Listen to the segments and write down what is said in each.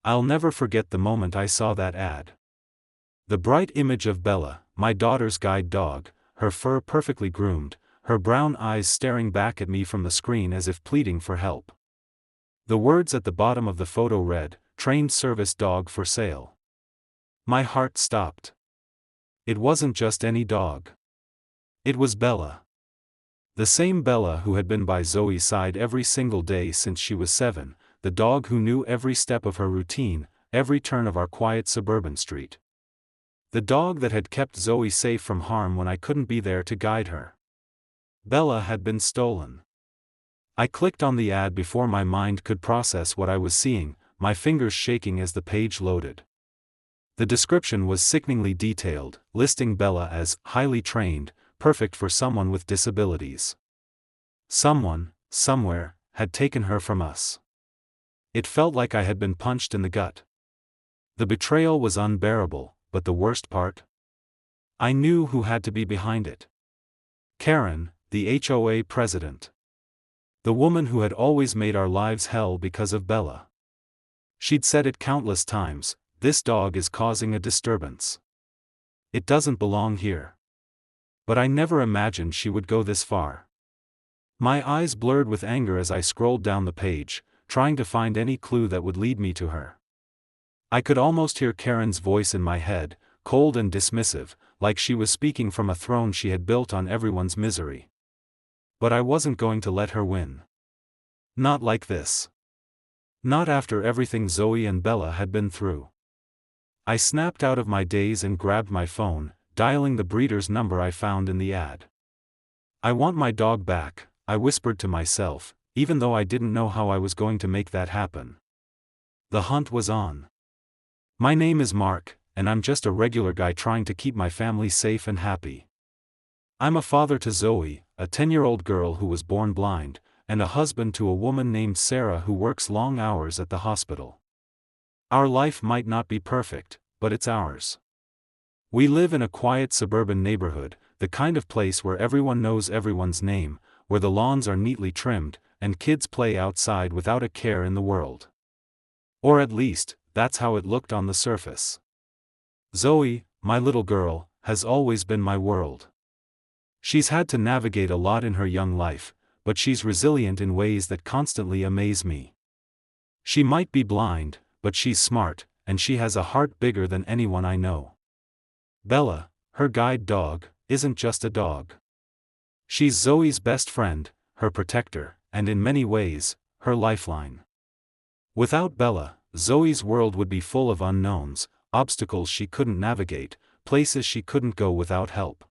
I'll never forget the moment I saw that ad. The bright image of Bella, my daughter's guide dog, her fur perfectly groomed, her brown eyes staring back at me from the screen as if pleading for help. The words at the bottom of the photo read, "Trained service dog for sale." My heart stopped. It wasn't just any dog. It was Bella. The same Bella who had been by Zoe's side every single day since she was 7, the dog who knew every step of her routine, every turn of our quiet suburban street. The dog that had kept Zoe safe from harm when I couldn't be there to guide her. Bella had been stolen. I clicked on the ad before my mind could process what I was seeing, my fingers shaking as the page loaded. The description was sickeningly detailed, listing Bella as highly trained, perfect for someone with disabilities. Someone, somewhere, had taken her from us. It felt like I had been punched in the gut. The betrayal was unbearable, but the worst part? I knew who had to be behind it. Karen, the HOA president. The woman who had always made our lives hell because of Bella. She'd said it countless times, "This dog is causing a disturbance. It doesn't belong here." But I never imagined she would go this far. My eyes blurred with anger as I scrolled down the page, trying to find any clue that would lead me to her. I could almost hear Karen's voice in my head, cold and dismissive, like she was speaking from a throne she had built on everyone's misery. But I wasn't going to let her win. Not like this. Not after everything Zoe and Bella had been through. I snapped out of my daze and grabbed my phone, dialing the breeder's number I found in the ad. "I want my dog back," I whispered to myself, even though I didn't know how I was going to make that happen. The hunt was on. My name is Mark, and I'm just a regular guy trying to keep my family safe and happy. I'm a father to Zoe, a 10-year-old girl who was born blind, and a husband to a woman named Sarah who works long hours at the hospital. Our life might not be perfect, but it's ours. We live in a quiet suburban neighborhood, the kind of place where everyone knows everyone's name, where the lawns are neatly trimmed, and kids play outside without a care in the world. Or at least, that's how it looked on the surface. Zoe, my little girl, has always been my world. She's had to navigate a lot in her young life, but she's resilient in ways that constantly amaze me. She might be blind, but she's smart, and she has a heart bigger than anyone I know. Bella, her guide dog, isn't just a dog. She's Zoe's best friend, her protector, and in many ways, her lifeline. Without Bella, Zoe's world would be full of unknowns, obstacles she couldn't navigate, places she couldn't go without help.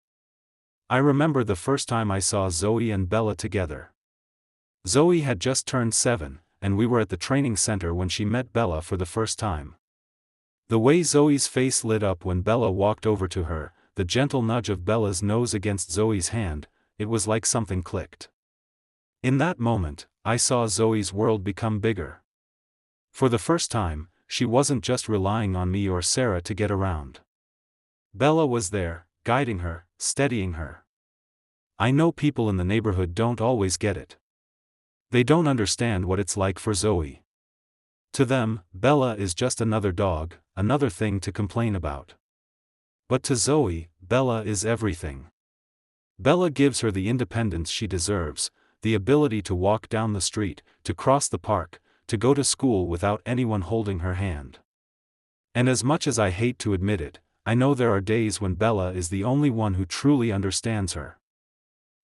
I remember the first time I saw Zoe and Bella together. Zoe had just turned 7, and we were at the training center when she met Bella for the first time. The way Zoe's face lit up when Bella walked over to her, the gentle nudge of Bella's nose against Zoe's hand, it was like something clicked. In that moment, I saw Zoe's world become bigger. For the first time, she wasn't just relying on me or Sarah to get around. Bella was there, guiding her, steadying her. I know people in the neighborhood don't always get it. They don't understand what it's like for Zoe. To them, Bella is just another dog, another thing to complain about. But to Zoe, Bella is everything. Bella gives her the independence she deserves, the ability to walk down the street, to cross the park, to go to school without anyone holding her hand. And as much as I hate to admit it, I know there are days when Bella is the only one who truly understands her.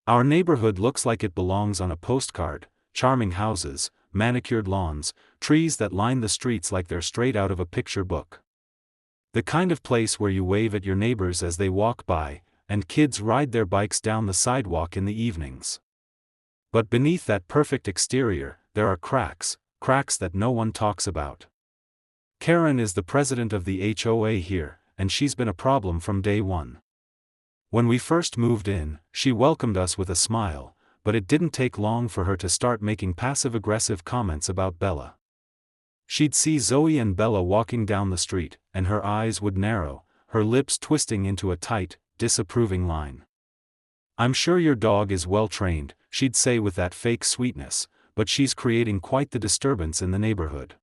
Our neighborhood looks like it belongs on a postcard, charming houses, manicured lawns, trees that line the streets like they're straight out of a picture book. The kind of place where you wave at your neighbors as they walk by, and kids ride their bikes down the sidewalk in the evenings. But beneath that perfect exterior, there are cracks that no one talks about. Karen is the president of the HOA here, and she's been a problem from day one. When we first moved in, she welcomed us with a smile, but it didn't take long for her to start making passive-aggressive comments about Bella. She'd see Zoe and Bella walking down the street, and her eyes would narrow, her lips twisting into a tight, disapproving line. "I'm sure your dog is well trained," she'd say with that fake sweetness, "but she's creating quite the disturbance in the neighborhood."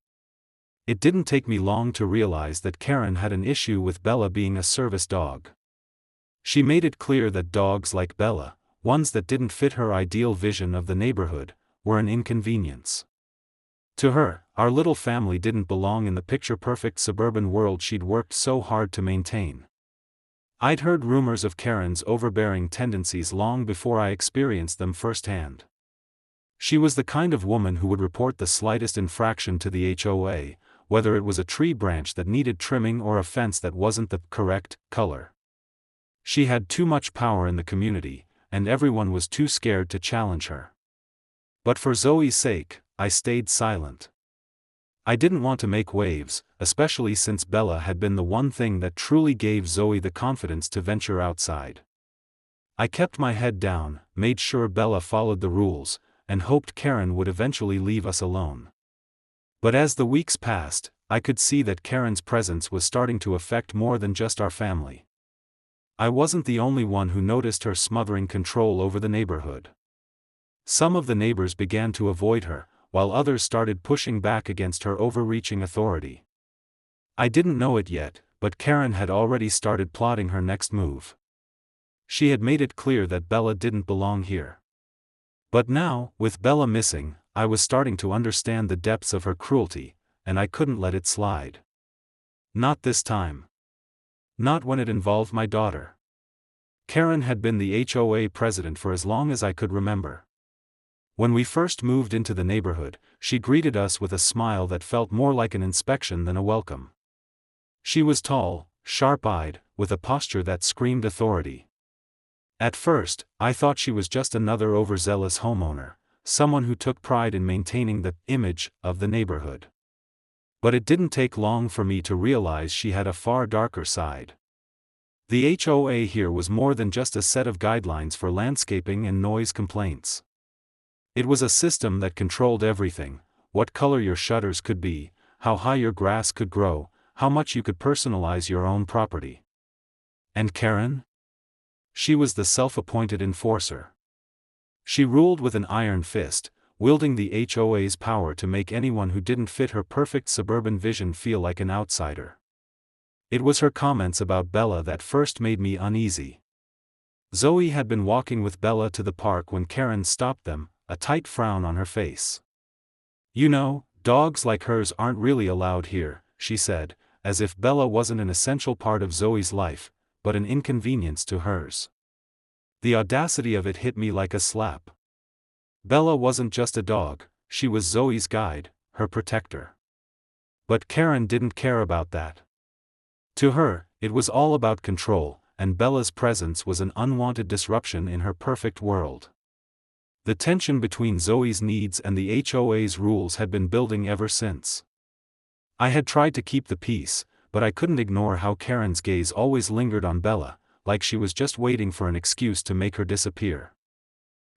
It didn't take me long to realize that Karen had an issue with Bella being a service dog. She made it clear that dogs like Bella, ones that didn't fit her ideal vision of the neighborhood, were an inconvenience. To her, our little family didn't belong in the picture-perfect suburban world she'd worked so hard to maintain. I'd heard rumors of Karen's overbearing tendencies long before I experienced them firsthand. She was the kind of woman who would report the slightest infraction to the HOA, whether it was a tree branch that needed trimming or a fence that wasn't the correct color. She had too much power in the community, and everyone was too scared to challenge her. But for Zoe's sake, I stayed silent. I didn't want to make waves, especially since Bella had been the one thing that truly gave Zoe the confidence to venture outside. I kept my head down, made sure Bella followed the rules, and hoped Karen would eventually leave us alone. But as the weeks passed, I could see that Karen's presence was starting to affect more than just our family. I wasn't the only one who noticed her smothering control over the neighborhood. Some of the neighbors began to avoid her, while others started pushing back against her overreaching authority. I didn't know it yet, but Karen had already started plotting her next move. She had made it clear that Bella didn't belong here. But now, with Bella missing, I was starting to understand the depths of her cruelty, and I couldn't let it slide. Not this time. Not when it involved my daughter. Karen had been the HOA president for as long as I could remember. When we first moved into the neighborhood, she greeted us with a smile that felt more like an inspection than a welcome. She was tall, sharp-eyed, with a posture that screamed authority. At first, I thought she was just another overzealous homeowner, someone who took pride in maintaining the image of the neighborhood. But it didn't take long for me to realize she had a far darker side. The HOA here was more than just a set of guidelines for landscaping and noise complaints. It was a system that controlled everything: what color your shutters could be, how high your grass could grow, how much you could personalize your own property. And Karen? She was the self-appointed enforcer. She ruled with an iron fist, wielding the HOA's power to make anyone who didn't fit her perfect suburban vision feel like an outsider. It was her comments about Bella that first made me uneasy. Zoe had been walking with Bella to the park when Karen stopped them, a tight frown on her face. "You know, dogs like hers aren't really allowed here," she said, as if Bella wasn't an essential part of Zoe's life, but an inconvenience to hers. The audacity of it hit me like a slap. Bella wasn't just a dog, she was Zoe's guide, her protector. But Karen didn't care about that. To her, it was all about control, and Bella's presence was an unwanted disruption in her perfect world. The tension between Zoe's needs and the HOA's rules had been building ever since. I had tried to keep the peace, but I couldn't ignore how Karen's gaze always lingered on Bella, like she was just waiting for an excuse to make her disappear.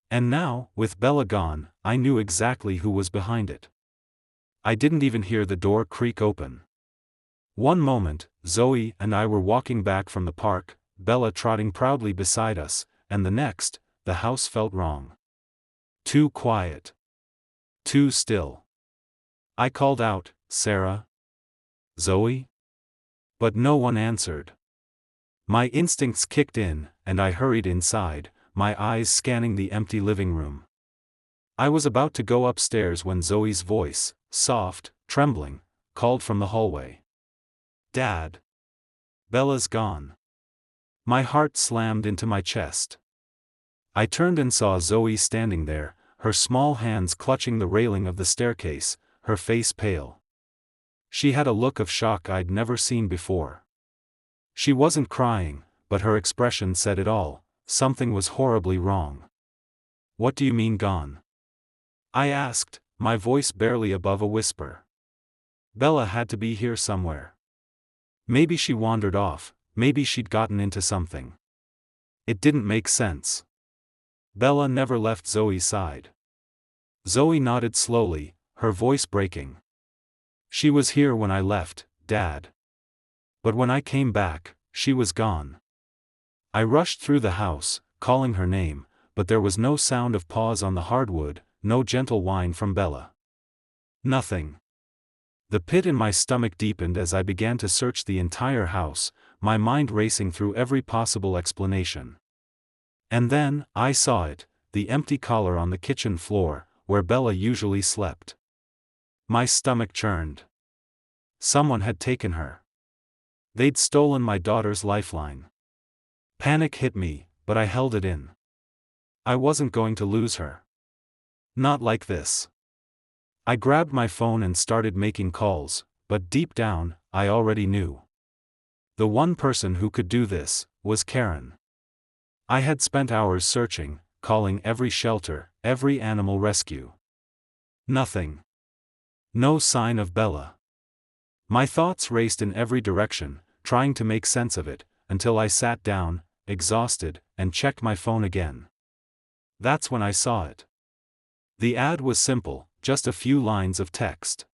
And now, with Bella gone, I knew exactly who was behind it. I didn't even hear the door creak open. One moment, Zoe and I were walking back from the park, Bella trotting proudly beside us, and the next, the house felt wrong. Too quiet. Too still. I called out, "Sarah? Zoe?" But no one answered. My instincts kicked in, and I hurried inside, my eyes scanning the empty living room. I was about to go upstairs when Zoe's voice, soft, trembling, called from the hallway. "Dad. Bella's gone." My heart slammed into my chest. I turned and saw Zoe standing there, her small hands clutching the railing of the staircase, her face pale. She had a look of shock I'd never seen before. She wasn't crying, but her expression said it all: something was horribly wrong. "What do you mean gone?" I asked, my voice barely above a whisper. Bella had to be here somewhere. Maybe she wandered off, maybe she'd gotten into something. It didn't make sense. Bella never left Zoe's side. Zoe nodded slowly, her voice breaking. "She was here when I left, Dad. But when I came back, she was gone." I rushed through the house, calling her name, but there was no sound of paws on the hardwood, no gentle whine from Bella. Nothing. The pit in my stomach deepened as I began to search the entire house, my mind racing through every possible explanation. And then, I saw it, the empty collar on the kitchen floor, where Bella usually slept. My stomach churned. Someone had taken her. They'd stolen my daughter's lifeline. Panic hit me, but I held it in. I wasn't going to lose her. Not like this. I grabbed my phone and started making calls, but deep down, I already knew. The one person who could do this was Karen. I had spent hours searching, calling every shelter, every animal rescue. Nothing. No sign of Bella. My thoughts raced in every direction, trying to make sense of it, until I sat down, exhausted, and checked my phone again. That's when I saw it. The ad was simple, just a few lines of text.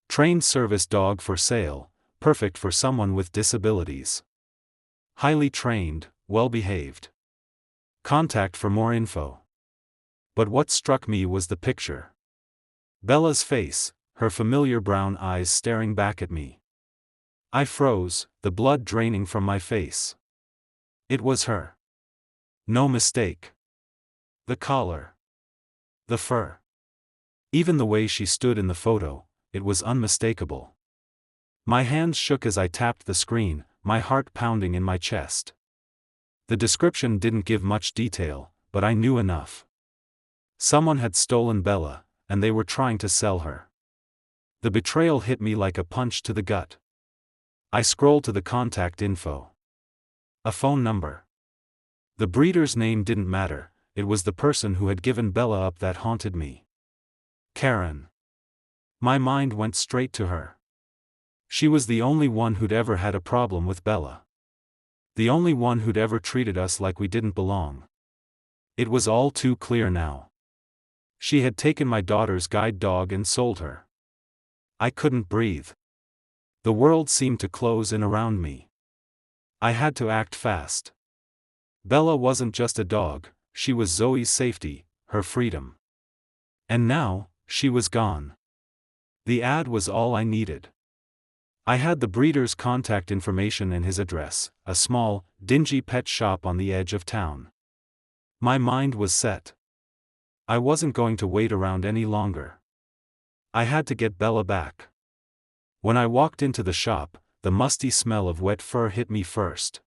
Trained service dog for sale, perfect for someone with disabilities. Highly trained, well-behaved. Contact for more info. But what struck me was the picture. Bella's face, her familiar brown eyes staring back at me. I froze, the blood draining from my face. It was her. No mistake. The collar. The fur. Even the way she stood in the photo, it was unmistakable. My hands shook as I tapped the screen, my heart pounding in my chest. The description didn't give much detail, but I knew enough. Someone had stolen Bella, and they were trying to sell her. The betrayal hit me like a punch to the gut. I scrolled to the contact info. A phone number. The breeder's name didn't matter, it was the person who had given Bella up that haunted me. Karen. My mind went straight to her. She was the only one who'd ever had a problem with Bella. The only one who'd ever treated us like we didn't belong. It was all too clear now. She had taken my daughter's guide dog and sold her. I couldn't breathe. The world seemed to close in around me. I had to act fast. Bella wasn't just a dog, she was Zoe's safety, her freedom. And now, she was gone. The ad was all I needed. I had the breeder's contact information and his address, a small, dingy pet shop on the edge of town. My mind was set. I wasn't going to wait around any longer. I had to get Bella back. When I walked into the shop, the musty smell of wet fur hit me first.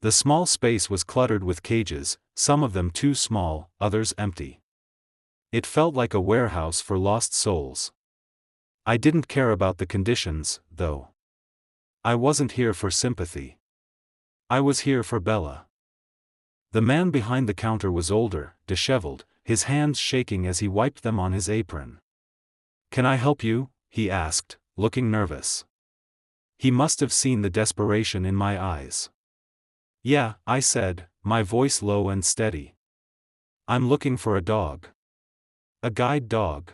The small space was cluttered with cages, some of them too small, others empty. It felt like a warehouse for lost souls. I didn't care about the conditions, though. I wasn't here for sympathy. I was here for Bella. The man behind the counter was older, disheveled, his hands shaking as he wiped them on his apron. "Can I help you?" he asked, looking nervous. He must have seen the desperation in my eyes. "Yeah," I said, my voice low and steady. "I'm looking for a dog. A guide dog.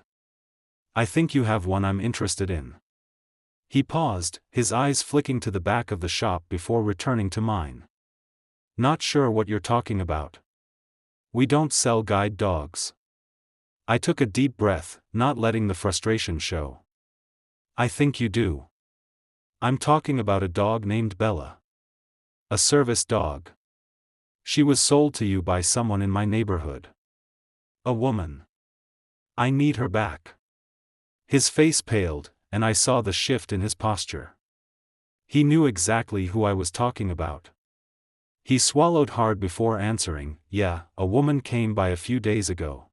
I think you have one I'm interested in." He paused, his eyes flicking to the back of the shop before returning to mine. "Not sure what you're talking about. We don't sell guide dogs." I took a deep breath, not letting the frustration show. "I think you do. I'm talking about a dog named Bella. A service dog. She was sold to you by someone in my neighborhood. A woman. I need her back." His face paled, and I saw the shift in his posture. He knew exactly who I was talking about. He swallowed hard before answering, "Yeah, a woman came by a few days ago.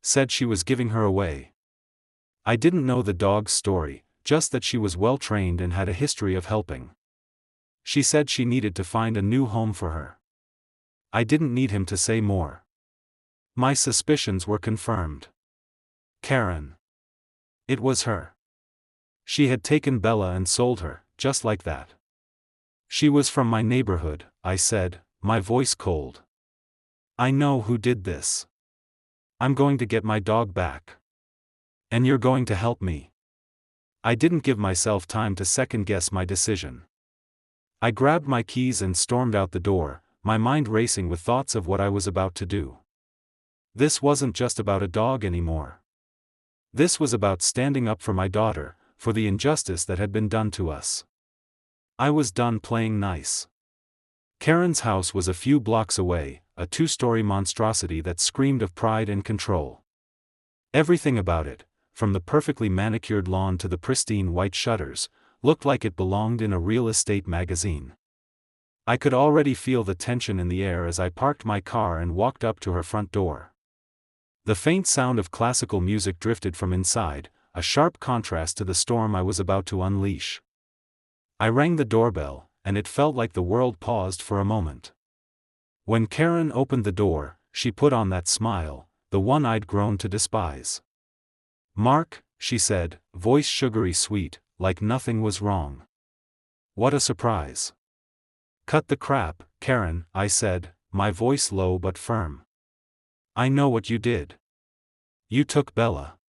Said she was giving her away." I didn't know the dog's story, just that she was well trained and had a history of helping. She said she needed to find a new home for her. I didn't need him to say more. My suspicions were confirmed. Karen. It was her. She had taken Bella and sold her, just like that. "She was from my neighborhood," I said, my voice cold. "I know who did this. I'm going to get my dog back. And you're going to help me." I didn't give myself time to second-guess my decision. I grabbed my keys and stormed out the door, my mind racing with thoughts of what I was about to do. This wasn't just about a dog anymore. This was about standing up for my daughter, for the injustice that had been done to us. I was done playing nice. Karen's house was a few blocks away, a two-story monstrosity that screamed of pride and control. Everything about it, from the perfectly manicured lawn to the pristine white shutters, looked like it belonged in a real estate magazine. I could already feel the tension in the air as I parked my car and walked up to her front door. The faint sound of classical music drifted from inside, a sharp contrast to the storm I was about to unleash. I rang the doorbell, and it felt like the world paused for a moment. When Karen opened the door, she put on that smile, the one I'd grown to despise. "Mark," she said, voice sugary sweet, like nothing was wrong. "What a surprise." "Cut the crap, Karen," I said, my voice low but firm. "I know what you did. You took Bella.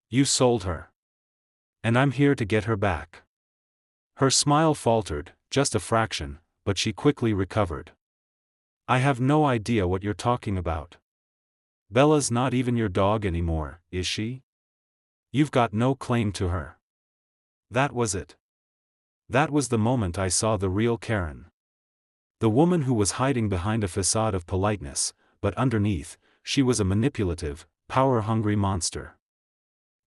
You sold her. And I'm here to get her back." Her smile faltered, just a fraction, but she quickly recovered. "I have no idea what you're talking about. Bella's not even your dog anymore, is she? You've got no claim to her." That was it. That was the moment I saw the real Karen. The woman who was hiding behind a facade of politeness, but underneath, she was a manipulative, power-hungry monster.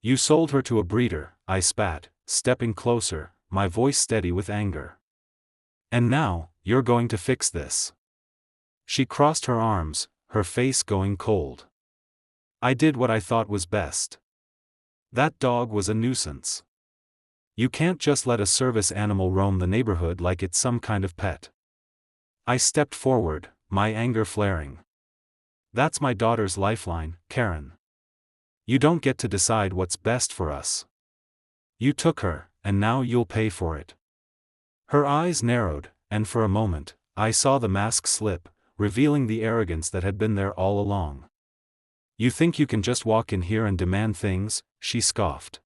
"You sold her to a breeder," I spat, stepping closer, my voice steady with anger. "And now, you're going to fix this." She crossed her arms, her face going cold. "I did what I thought was best. That dog was a nuisance. You can't just let a service animal roam the neighborhood like it's some kind of pet." I stepped forward, my anger flaring. "That's my daughter's lifeline, Karen. You don't get to decide what's best for us. You took her, and now you'll pay for it." Her eyes narrowed, and for a moment, I saw the mask slip, revealing the arrogance that had been there all along. "You think you can just walk in here and demand things?" she scoffed.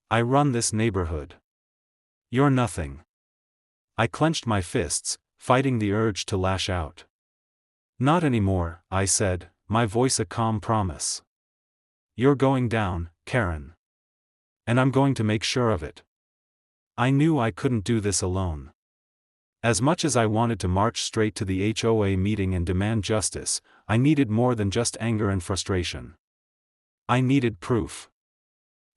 "I run this neighborhood. You're nothing." I clenched my fists, fighting the urge to lash out. "Not anymore," I said, my voice a calm promise. "You're going down, Karen. And I'm going to make sure of it." I knew I couldn't do this alone. As much as I wanted to march straight to the HOA meeting and demand justice, I needed more than just anger and frustration. I needed proof.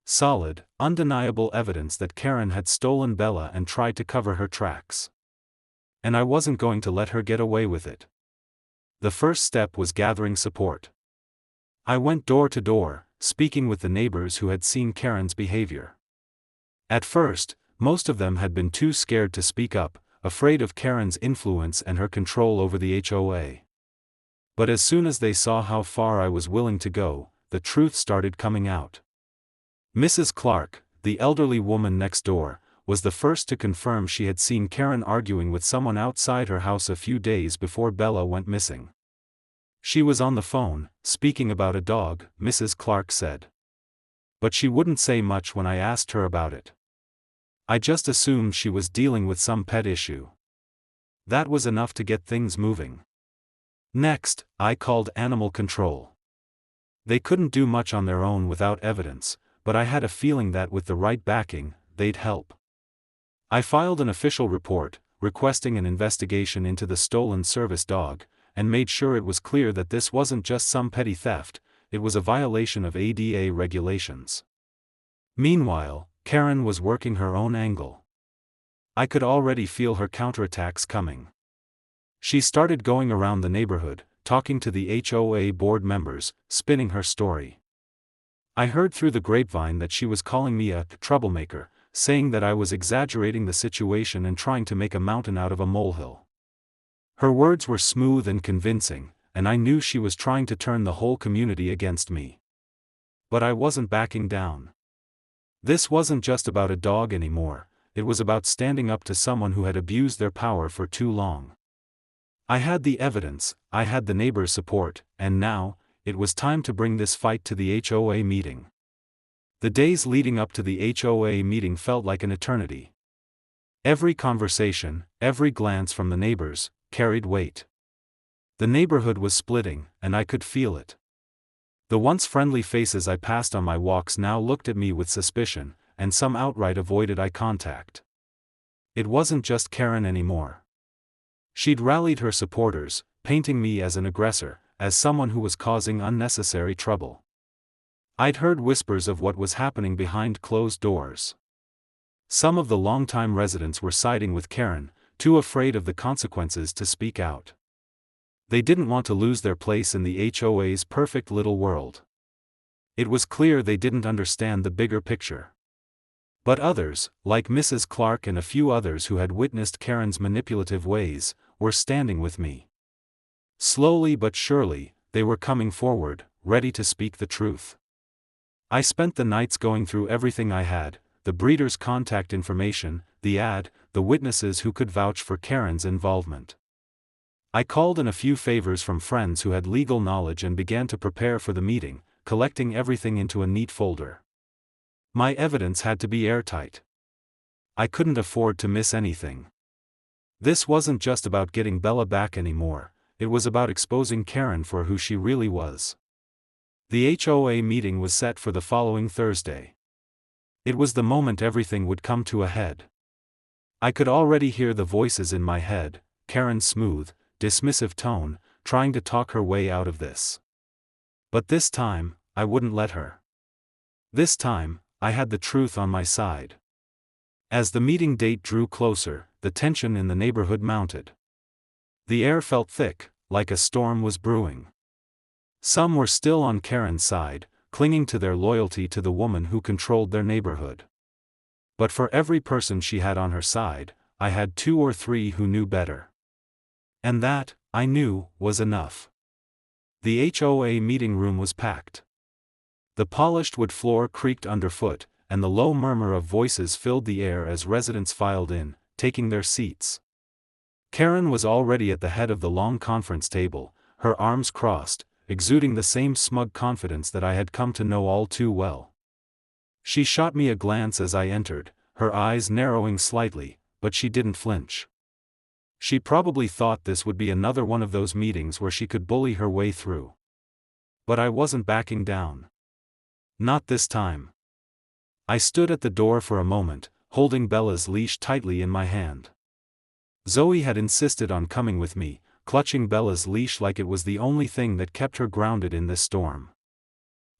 Solid, undeniable evidence that Karen had stolen Bella and tried to cover her tracks. And I wasn't going to let her get away with it. The first step was gathering support. I went door to door, speaking with the neighbors who had seen Karen's behavior. At first, most of them had been too scared to speak up, afraid of Karen's influence and her control over the HOA. But as soon as they saw how far I was willing to go, the truth started coming out. Mrs. Clark, the elderly woman next door, was the first to confirm she had seen Karen arguing with someone outside her house a few days before Bella went missing. "She was on the phone, speaking about a dog," Mrs. Clark said. "But she wouldn't say much when I asked her about it. I just assumed she was dealing with some pet issue." That was enough to get things moving. Next, I called animal control. They couldn't do much on their own without evidence, but I had a feeling that with the right backing, they'd help. I filed an official report, requesting an investigation into the stolen service dog, and made sure it was clear that this wasn't just some petty theft, it was a violation of ADA regulations. Meanwhile, Karen was working her own angle. I could already feel her counterattacks coming. She started going around the neighborhood, talking to the HOA board members, spinning her story. I heard through the grapevine that she was calling me a troublemaker, saying that I was exaggerating the situation and trying to make a mountain out of a molehill. Her words were smooth and convincing, and I knew she was trying to turn the whole community against me. But I wasn't backing down. This wasn't just about a dog anymore, it was about standing up to someone who had abused their power for too long. I had the evidence, I had the neighbors' support, and now, it was time to bring this fight to the HOA meeting. The days leading up to the HOA meeting felt like an eternity. Every conversation, every glance from the neighbors, carried weight. The neighborhood was splitting, and I could feel it. The once friendly faces I passed on my walks now looked at me with suspicion, and some outright avoided eye contact. It wasn't just Karen anymore. She'd rallied her supporters, painting me as an aggressor, as someone who was causing unnecessary trouble. I'd heard whispers of what was happening behind closed doors. Some of the longtime residents were siding with Karen, too afraid of the consequences to speak out. They didn't want to lose their place in the HOA's perfect little world. It was clear they didn't understand the bigger picture. But others, like Mrs. Clark and a few others who had witnessed Karen's manipulative ways, were standing with me. Slowly but surely, they were coming forward, ready to speak the truth. I spent the nights going through everything I had: the breeder's contact information, the ad, the witnesses who could vouch for Karen's involvement. I called in a few favors from friends who had legal knowledge and began to prepare for the meeting, collecting everything into a neat folder. My evidence had to be airtight. I couldn't afford to miss anything. This wasn't just about getting Bella back anymore, it was about exposing Karen for who she really was. The HOA meeting was set for the following Thursday. It was the moment everything would come to a head. I could already hear the voices in my head, Karen's smooth, dismissive tone, trying to talk her way out of this. But this time, I wouldn't let her. This time, I had the truth on my side. As the meeting date drew closer, the tension in the neighborhood mounted. The air felt thick, like a storm was brewing. Some were still on Karen's side, clinging to their loyalty to the woman who controlled their neighborhood. But for every person she had on her side, I had 2 or 3 who knew better. And that, I knew, was enough. The HOA meeting room was packed. The polished wood floor creaked underfoot, and the low murmur of voices filled the air as residents filed in, taking their seats. Karen was already at the head of the long conference table, her arms crossed, exuding the same smug confidence that I had come to know all too well. She shot me a glance as I entered, her eyes narrowing slightly, but she didn't flinch. She probably thought this would be another one of those meetings where she could bully her way through. But I wasn't backing down. Not this time. I stood at the door for a moment, holding Bella's leash tightly in my hand. Zoe had insisted on coming with me, clutching Bella's leash like it was the only thing that kept her grounded in this storm.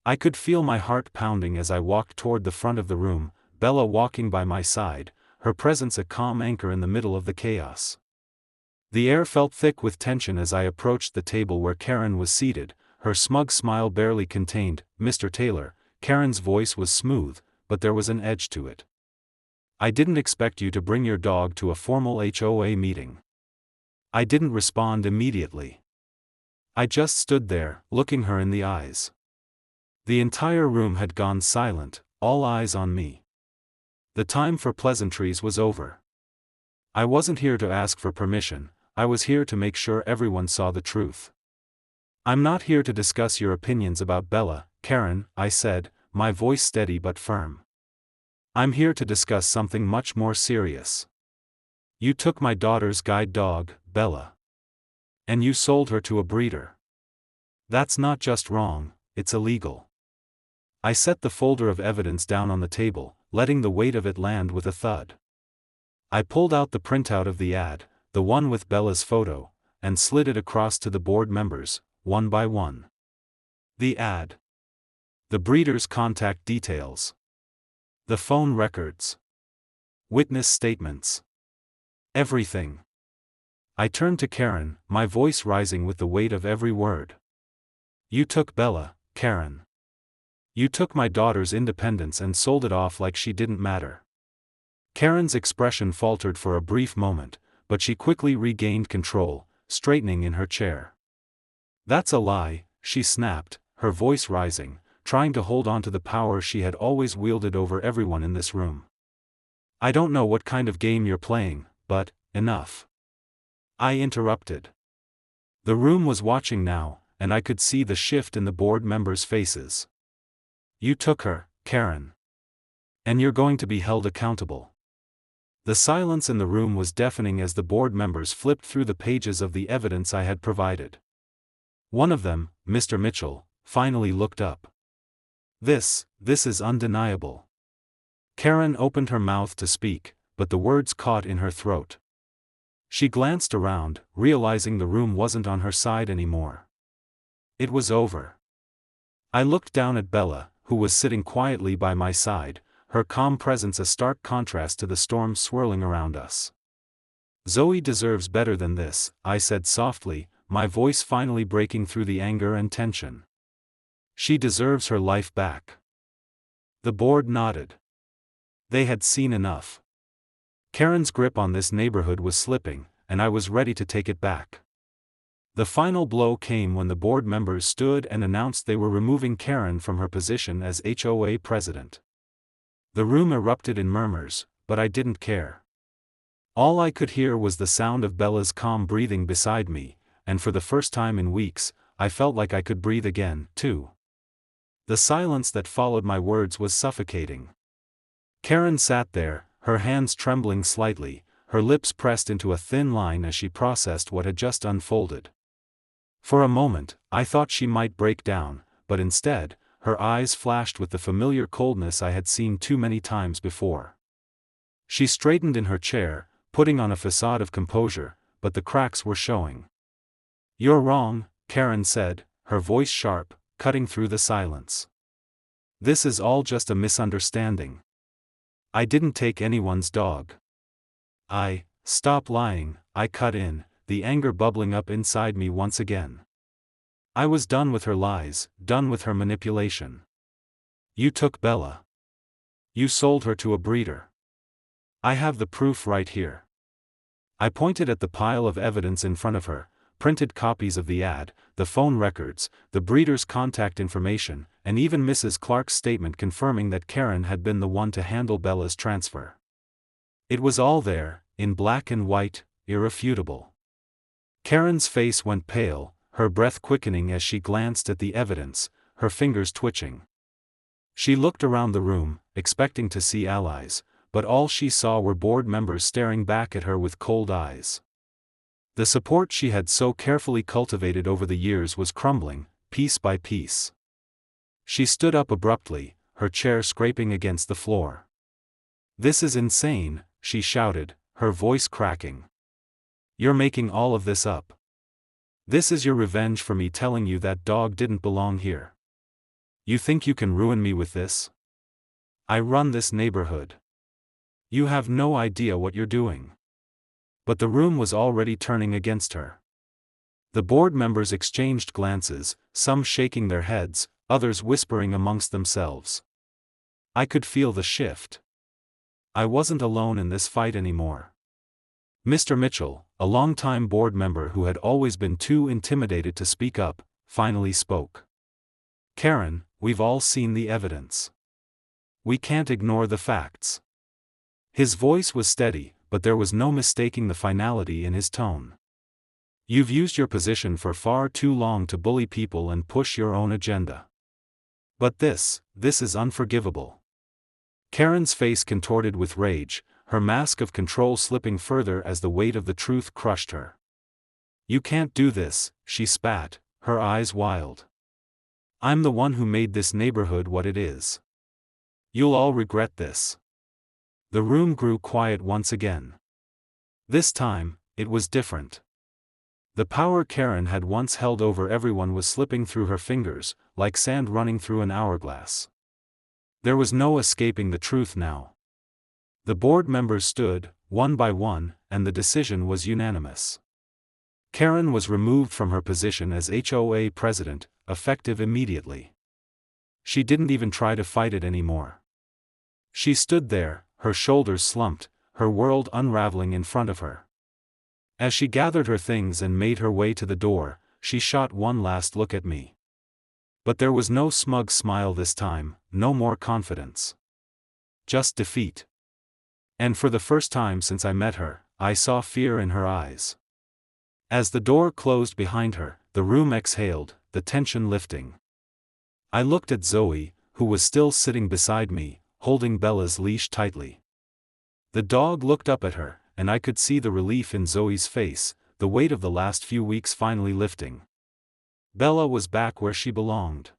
I could feel my heart pounding as I walked toward the front of the room, Bella walking by my side, her presence a calm anchor in the middle of the chaos. The air felt thick with tension as I approached the table where Karen was seated, her smug smile barely contained. "Mr. Taylor," Karen's voice was smooth, but there was an edge to it. "I didn't expect you to bring your dog to a formal HOA meeting." I didn't respond immediately. I just stood there, looking her in the eyes. The entire room had gone silent, all eyes on me. The time for pleasantries was over. I wasn't here to ask for permission, I was here to make sure everyone saw the truth. "I'm not here to discuss your opinions about Bella, Karen," I said, my voice steady but firm. "I'm here to discuss something much more serious. You took my daughter's guide dog, Bella. And you sold her to a breeder. That's not just wrong, it's illegal." I set the folder of evidence down on the table, letting the weight of it land with a thud. I pulled out the printout of the ad, the one with Bella's photo, and slid it across to the board members, one by one. The ad. The breeder's contact details. The phone records. Witness statements. Everything. I turned to Karen, my voice rising with the weight of every word. "You took Bella, Karen. You took my daughter's independence and sold it off like she didn't matter." Karen's expression faltered for a brief moment, but she quickly regained control, straightening in her chair. "That's a lie," she snapped, her voice rising, trying to hold on to the power she had always wielded over everyone in this room. "I don't know what kind of game you're playing, but, enough." I interrupted. The room was watching now, and I could see the shift in the board members' faces. "You took her, Karen. And you're going to be held accountable." The silence in the room was deafening as the board members flipped through the pages of the evidence I had provided. One of them, Mr. Mitchell, finally looked up. This is undeniable. Karen opened her mouth to speak, but the words caught in her throat. She glanced around, realizing the room wasn't on her side anymore. It was over. I looked down at Bella, who was sitting quietly by my side, her calm presence a stark contrast to the storm swirling around us. "Zoe deserves better than this," I said softly, my voice finally breaking through the anger and tension. "She deserves her life back." The board nodded. They had seen enough. Karen's grip on this neighborhood was slipping, and I was ready to take it back. The final blow came when the board members stood and announced they were removing Karen from her position as HOA president. The room erupted in murmurs, but I didn't care. All I could hear was the sound of Bella's calm breathing beside me, and for the first time in weeks, I felt like I could breathe again, too. The silence that followed my words was suffocating. Karen sat there, her hands trembling slightly, her lips pressed into a thin line as she processed what had just unfolded. For a moment, I thought she might break down, but instead, her eyes flashed with the familiar coldness I had seen too many times before. She straightened in her chair, putting on a facade of composure, but the cracks were showing. "You're wrong," Karen said, her voice sharp, cutting through the silence. "This is all just a misunderstanding. I didn't take anyone's dog." Stop lying," I cut in, the anger bubbling up inside me once again. I was done with her lies, done with her manipulation. "You took Bella. You sold her to a breeder. I have the proof right here." I pointed at the pile of evidence in front of her, printed copies of the ad, the phone records, the breeder's contact information, and even Mrs. Clark's statement confirming that Karen had been the one to handle Bella's transfer. It was all there, in black and white, irrefutable. Karen's face went pale, her breath quickening as she glanced at the evidence, her fingers twitching. She looked around the room, expecting to see allies, but all she saw were board members staring back at her with cold eyes. The support she had so carefully cultivated over the years was crumbling, piece by piece. She stood up abruptly, her chair scraping against the floor. "This is insane," she shouted, her voice cracking. "You're making all of this up. This is your revenge for me telling you that dog didn't belong here. You think you can ruin me with this? I run this neighborhood. You have no idea what you're doing." But the room was already turning against her. The board members exchanged glances, some shaking their heads, others whispering amongst themselves. I could feel the shift. I wasn't alone in this fight anymore. Mr. Mitchell, a longtime board member who had always been too intimidated to speak up, finally spoke. "Karen, we've all seen the evidence. We can't ignore the facts." His voice was steady, but there was no mistaking the finality in his tone. "You've used your position for far too long to bully people and push your own agenda. But this is unforgivable." Karen's face contorted with rage, her mask of control slipping further as the weight of the truth crushed her. "You can't do this," she spat, her eyes wild. "I'm the one who made this neighborhood what it is. You'll all regret this." The room grew quiet once again. This time, it was different. The power Karen had once held over everyone was slipping through her fingers, like sand running through an hourglass. There was no escaping the truth now. The board members stood, one by one, and the decision was unanimous. Karen was removed from her position as HOA president, effective immediately. She didn't even try to fight it anymore. She stood there, her shoulders slumped, her world unraveling in front of her. As she gathered her things and made her way to the door, she shot one last look at me. But there was no smug smile this time, no more confidence. Just defeat. And for the first time since I met her, I saw fear in her eyes. As the door closed behind her, the room exhaled, the tension lifting. I looked at Zoe, who was still sitting beside me, holding Bella's leash tightly. The dog looked up at her, and I could see the relief in Zoe's face, the weight of the last few weeks finally lifting. Bella was back where she belonged.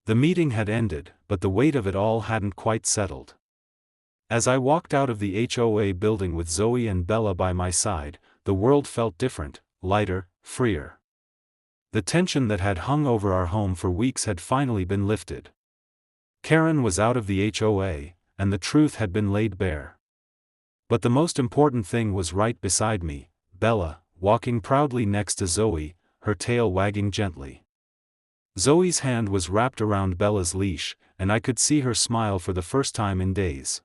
The meeting had ended, but the weight of it all hadn't quite settled. As I walked out of the HOA building with Zoe and Bella by my side, the world felt different, lighter, freer. The tension that had hung over our home for weeks had finally been lifted. Karen was out of the HOA, and the truth had been laid bare. But the most important thing was right beside me, Bella, walking proudly next to Zoe, her tail wagging gently. Zoe's hand was wrapped around Bella's leash, and I could see her smile for the first time in days.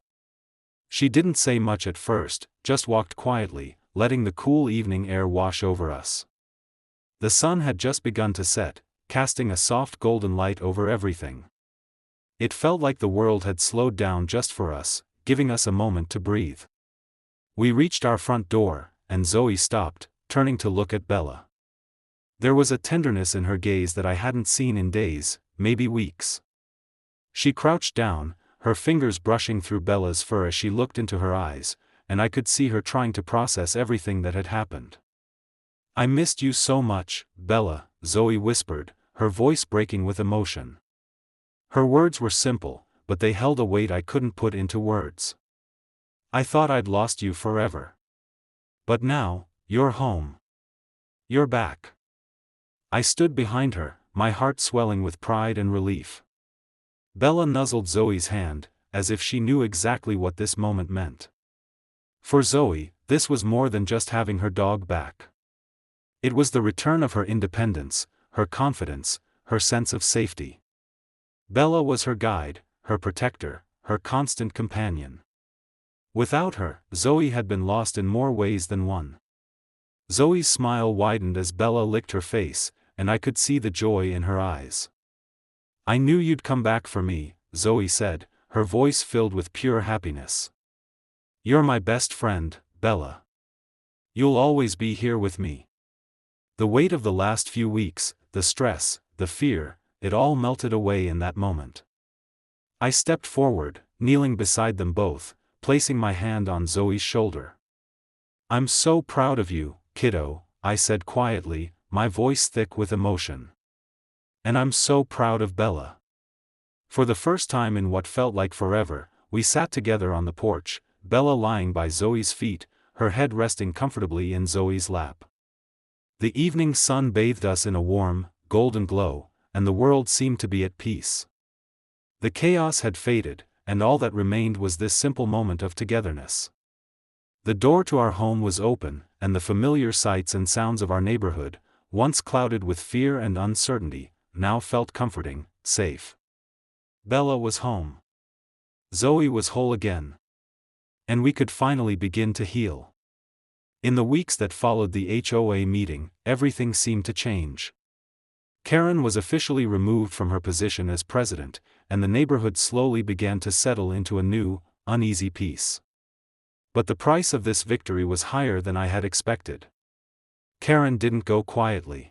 She didn't say much at first, just walked quietly, letting the cool evening air wash over us. The sun had just begun to set, casting a soft golden light over everything. It felt like the world had slowed down just for us, giving us a moment to breathe. We reached our front door, and Zoe stopped, turning to look at Bella. There was a tenderness in her gaze that I hadn't seen in days, maybe weeks. She crouched down, her fingers brushing through Bella's fur as she looked into her eyes, and I could see her trying to process everything that had happened. "I missed you so much, Bella," Zoe whispered, her voice breaking with emotion. Her words were simple, but they held a weight I couldn't put into words. "I thought I'd lost you forever. But now, you're home. You're back." I stood behind her, my heart swelling with pride and relief. Bella nuzzled Zoe's hand, as if she knew exactly what this moment meant. For Zoe, this was more than just having her dog back. It was the return of her independence, her confidence, her sense of safety. Bella was her guide, her protector, her constant companion. Without her, Zoe had been lost in more ways than one. Zoe's smile widened as Bella licked her face, and I could see the joy in her eyes. "I knew you'd come back for me," Zoe said, her voice filled with pure happiness. "You're my best friend, Bella. You'll always be here with me." The weight of the last few weeks, the stress, the fear, it all melted away in that moment. I stepped forward, kneeling beside them both, placing my hand on Zoe's shoulder. "I'm so proud of you, kiddo," I said quietly, my voice thick with emotion. "And I'm so proud of Bella." For the first time in what felt like forever, we sat together on the porch, Bella lying by Zoe's feet, her head resting comfortably in Zoe's lap. The evening sun bathed us in a warm, golden glow, and the world seemed to be at peace. The chaos had faded, and all that remained was this simple moment of togetherness. The door to our home was open, and the familiar sights and sounds of our neighborhood, once clouded with fear and uncertainty, now felt comforting, safe. Bella was home. Zoe was whole again. And we could finally begin to heal. In the weeks that followed the HOA meeting, everything seemed to change. Karen was officially removed from her position as president, and the neighborhood slowly began to settle into a new, uneasy peace. But the price of this victory was higher than I had expected. Karen didn't go quietly.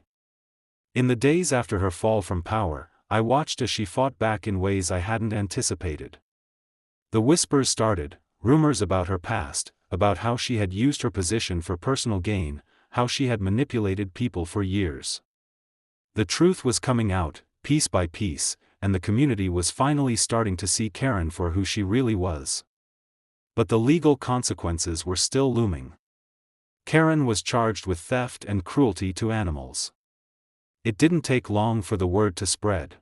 In the days after her fall from power, I watched as she fought back in ways I hadn't anticipated. The whispers started, rumors about her past, about how she had used her position for personal gain, how she had manipulated people for years. The truth was coming out, piece by piece, and the community was finally starting to see Karen for who she really was. But the legal consequences were still looming. Karen was charged with theft and cruelty to animals. It didn't take long for the word to spread.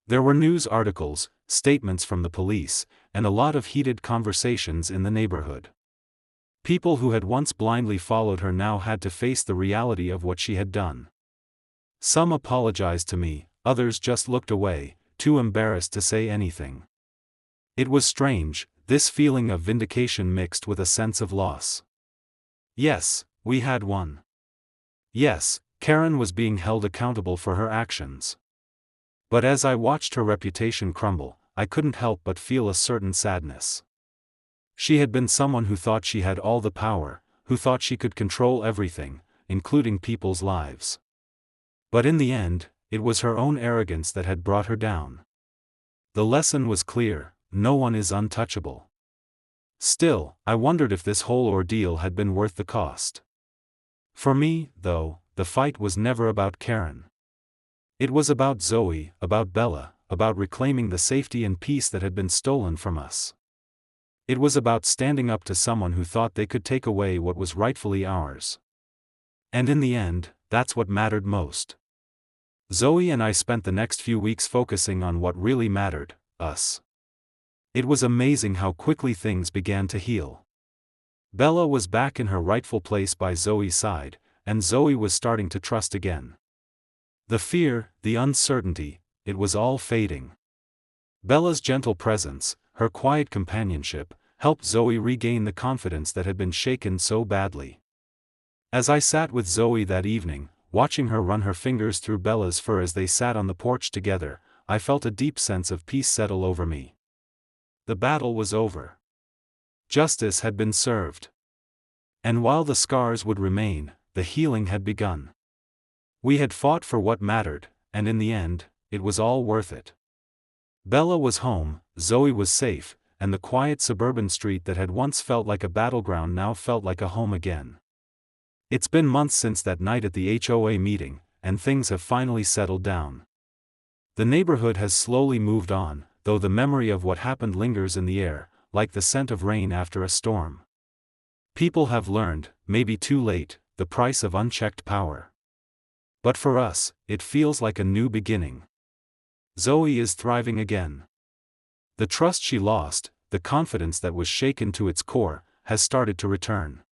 There were news articles, statements from the police, and a lot of heated conversations in the neighborhood. People who had once blindly followed her now had to face the reality of what she had done. Some apologized to me, others just looked away, too embarrassed to say anything. It was strange, this feeling of vindication mixed with a sense of loss. Yes, we had won. Yes, Karen was being held accountable for her actions. But as I watched her reputation crumble, I couldn't help but feel a certain sadness. She had been someone who thought she had all the power, who thought she could control everything, including people's lives. But in the end, it was her own arrogance that had brought her down. The lesson was clear: no one is untouchable. Still, I wondered if this whole ordeal had been worth the cost. For me, though, the fight was never about Karen. It was about Zoe, about Bella, about reclaiming the safety and peace that had been stolen from us. It was about standing up to someone who thought they could take away what was rightfully ours. And in the end, that's what mattered most. Zoe and I spent the next few weeks focusing on what really mattered, us. It was amazing how quickly things began to heal. Bella was back in her rightful place by Zoe's side, and Zoe was starting to trust again. The fear, the uncertainty, it was all fading. Bella's gentle presence, her quiet companionship, helped Zoe regain the confidence that had been shaken so badly. As I sat with Zoe that evening, watching her run her fingers through Bella's fur as they sat on the porch together, I felt a deep sense of peace settle over me. The battle was over. Justice had been served. And while the scars would remain, the healing had begun. We had fought for what mattered, and in the end, it was all worth it. Bella was home, Zoe was safe, and the quiet suburban street that had once felt like a battleground now felt like a home again. It's been months since that night at the HOA meeting, and things have finally settled down. The neighborhood has slowly moved on, though the memory of what happened lingers in the air, like the scent of rain after a storm. People have learned, maybe too late, the price of unchecked power. But for us, it feels like a new beginning. Zoe is thriving again. The trust she lost, the confidence that was shaken to its core, has started to return.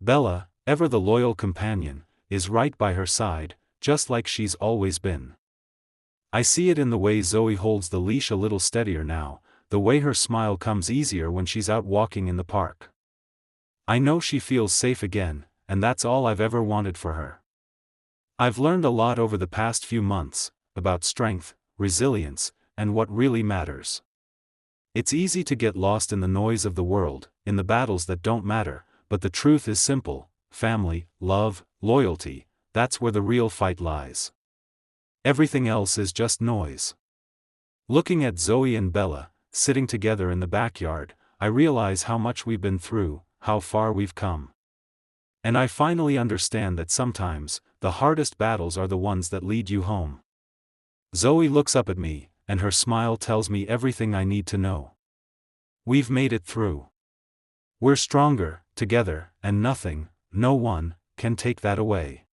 Bella, ever the loyal companion, is right by her side, just like she's always been. I see it in the way Zoe holds the leash a little steadier now, the way her smile comes easier when she's out walking in the park. I know she feels safe again, and that's all I've ever wanted for her. I've learned a lot over the past few months, about strength, resilience, and what really matters. It's easy to get lost in the noise of the world, in the battles that don't matter, but the truth is simple: family, love, loyalty, that's where the real fight lies. Everything else is just noise. Looking at Zoe and Bella, sitting together in the backyard, I realize how much we've been through, how far we've come. And I finally understand that sometimes, the hardest battles are the ones that lead you home. Zoe looks up at me, and her smile tells me everything I need to know. We've made it through. We're stronger, together, and nothing, no one, can take that away.